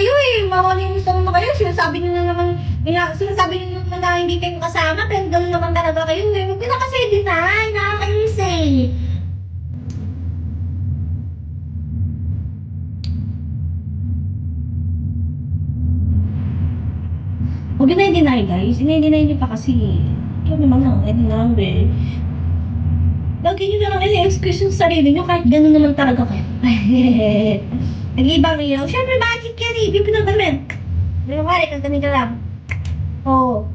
kayo eh. Mamalimutan na kayo. Sinasabi niyo na naman na hindi kayo kasama. Pero gano'n naman talaga kayo eh. Huwag na kasi deny. Nakakainis eh. Huwag na i-deny guys. Ina-deny niyo pa kasi. Ikaw naman ang number. Lagi niyo na lang i-excuse yung sarili niyo kahit gano'n naman talaga kayo. Nag-ibang niyo. Siyempre bakit ka rin? Ibig na naman. Nagawari ka ganun ka lang. Oo.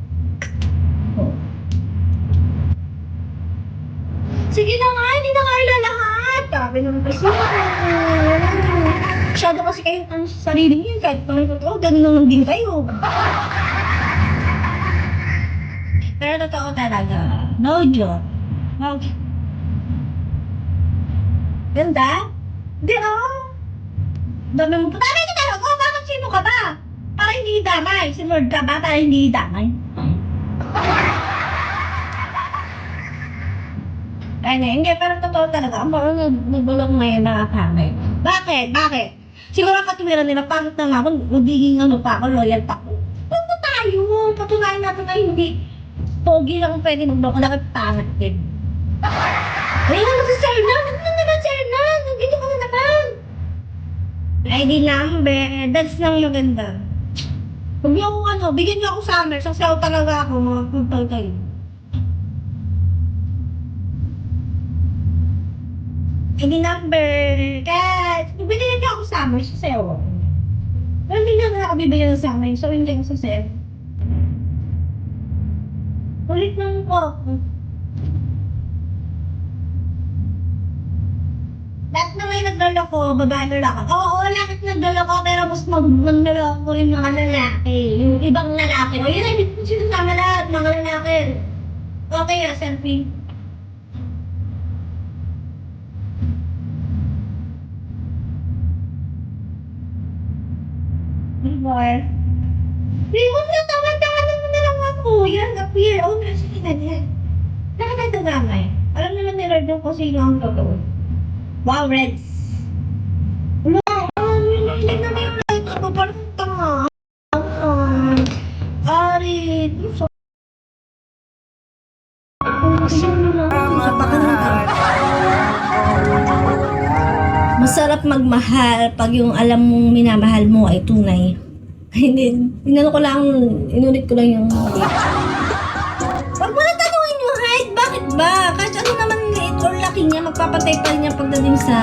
Sige na nga, hindi na kayo lahat. Sabi naman kasi. Masyado kasi kayo ang sarili niyo. Kahit pang totoo, gano'n naman din kayo. Pero totoo talaga. No joke. Okay. Ganda? Hindi oh. Dami mo pa. Dami ka talaga. Bakit sino ka ba? Para hindi damay. Si Lord ka ba? Para hindi damay. Ay, hindi. Pero totoo talaga. Ang mga nagulong ngayon nakakamay. Bakit? Bakit? Siguro ang katuwiran nila, pangit na nga ako, magiging pa ako, loyal pa ako. Huwag na tayo. Patunayan natin na hindi. Pogi lang pwede magloko na ka't pangit din. Ayun na si Serna. Huwag na naman Serna. Nandito ka na naman. ID number. That's lang maganda. Huwag niyo ako bigyan niyo ako summer. Sasayaw talaga ako mga pagpal kayo. ID number. Kat. Bigyan niyo ako summer. Sasayaw ako. Pero hindi na ako bibigyan ng summer. So hindi ako sasayaw. Ulit lang po. Lahat na may nagloloko, babae lalaki. Oo, lahat nagloloko, pero mas magloloko yung mga lalaki. Yung ibang lalaki. O yun ay, hindi ko sinasama lahat, mga lalaki. Okay, selfie. Diba? Limon na, tawa-tawanan mo na lang ako. Yan, appear. Oh, sige na yan. Lahat na damay. Alam naman ni Lord yung kung sino ang totoo. Wow, Reds! Wala! Hindi na may Reds ako. Parang tanga. Ari! Masarap magmahal pag yung alam mong minamahal mo ay tunay. Hindi, inulit ko lang yung wag mo na tanungin yung height. Bakit ba? Kahit ano naman liit or laki niya, magpapatay pa rin niya pagdating sa